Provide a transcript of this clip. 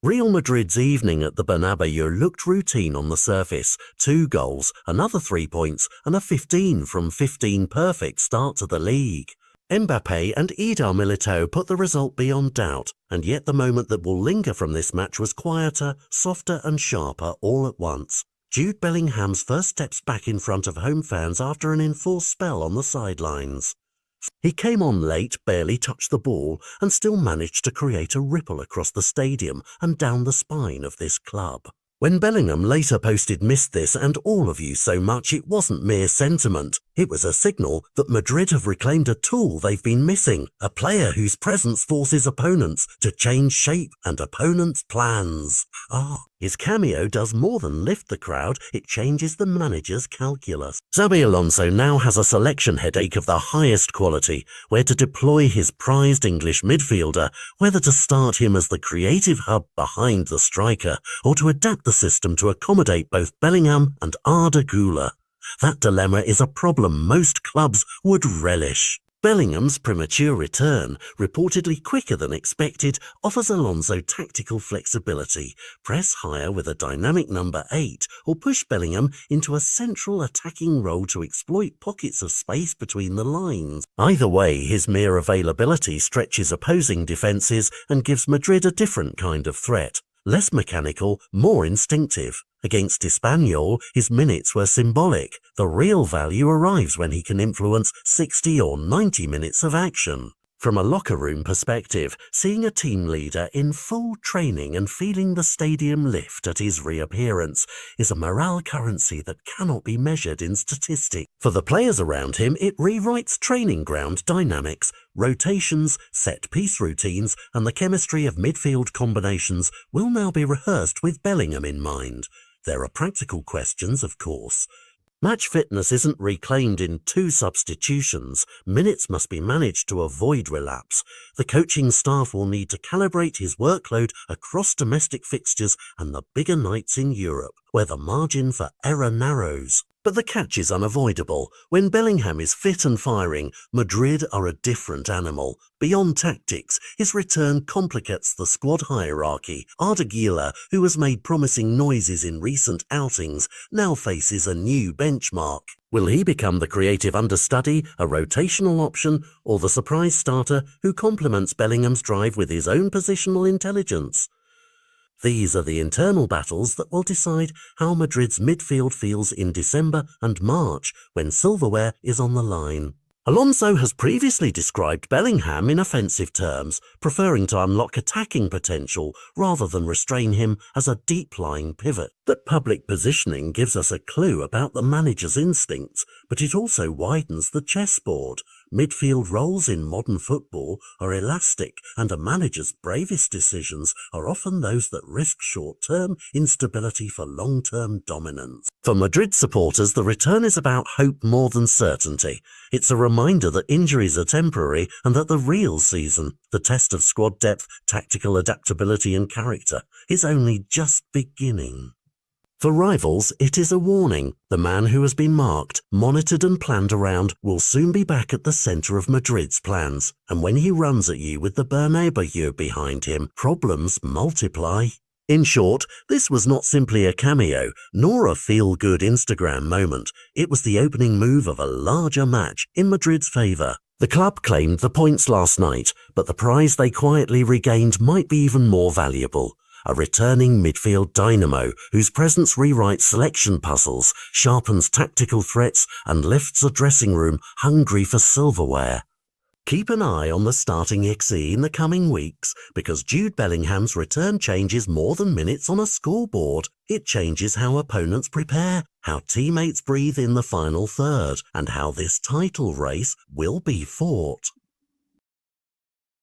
Real Madrid's evening at the Bernabeu looked routine on the surface. 2 goals, another 3 points, and a 15 from 15 perfect start to the league. Mbappe and Eder Militao put the result beyond doubt, and yet the moment that will linger from this match was quieter, softer and sharper all at once. Jude Bellingham's first steps back in front of home fans after an enforced spell on the sidelines. He came on late, barely touched the ball, and still managed to create a ripple across the stadium and down the spine of this club. When Bellingham later posted "missed this and all of you so much," it wasn't mere sentiment. It was a signal that Madrid have reclaimed a tool they've been missing, a player whose presence forces opponents to change shape and opponents' plans. His cameo does more than lift the crowd, it changes the manager's calculus. Xabi Alonso now has a selection headache of the highest quality, where to deploy his prized English midfielder, whether to start him as the creative hub behind the striker, or to adapt the system to accommodate both Bellingham and Arda Güler. That dilemma is a problem most clubs would relish. Bellingham's premature return, reportedly quicker than expected, offers Alonso tactical flexibility. Press higher with a dynamic number 8, or push Bellingham into a central attacking role to exploit pockets of space between the lines. Either way, his mere availability stretches opposing defences and gives Madrid a different kind of threat. Less mechanical, more instinctive. Against Espanyol, his minutes were symbolic. The real value arrives when he can influence 60 or 90 minutes of action. From a locker room perspective, seeing a team leader in full training and feeling the stadium lift at his reappearance is a morale currency that cannot be measured in statistics. For the players around him, it rewrites training ground dynamics. Rotations, set-piece routines, and the chemistry of midfield combinations will now be rehearsed with Bellingham in mind. There are practical questions, of course. Match fitness isn't reclaimed in 2 substitutions. Minutes must be managed to avoid relapse. The coaching staff will need to calibrate his workload across domestic fixtures and the bigger nights in Europe, where the margin for error narrows. But the catch is unavoidable. When Bellingham is fit and firing, Madrid are a different animal. Beyond tactics, his return complicates the squad hierarchy. Arda Güler, who has made promising noises in recent outings, now faces a new benchmark. Will he become the creative understudy, a rotational option, or the surprise starter who complements Bellingham's drive with his own positional intelligence? These are the internal battles that will decide how Madrid's midfield feels in December and March, when silverware is on the line. Alonso has previously described Bellingham in offensive terms, preferring to unlock attacking potential rather than restrain him as a deep-lying pivot. That public positioning gives us a clue about the manager's instincts, but it also widens the chessboard. Midfield roles in modern football are elastic, and a manager's bravest decisions are often those that risk short-term instability for long-term dominance. For Madrid supporters, the return is about hope more than certainty. It's a reminder that injuries are temporary and that the real season, the test of squad depth, tactical adaptability and character, is only just beginning. For rivals, it is a warning. The man who has been marked, monitored and planned around will soon be back at the centre of Madrid's plans. And when he runs at you with the Bernabeu behind him, problems multiply. In short, this was not simply a cameo, nor a feel-good Instagram moment. It was the opening move of a larger match in Madrid's favour. The club claimed the points last night, but the prize they quietly regained might be even more valuable. A returning midfield dynamo whose presence rewrites selection puzzles, sharpens tactical threats, and lifts a dressing room hungry for silverware. Keep an eye on the starting XE in the coming weeks, because Jude Bellingham's return changes more than minutes on a scoreboard. It changes how opponents prepare, how teammates breathe in the final third, and how this title race will be fought.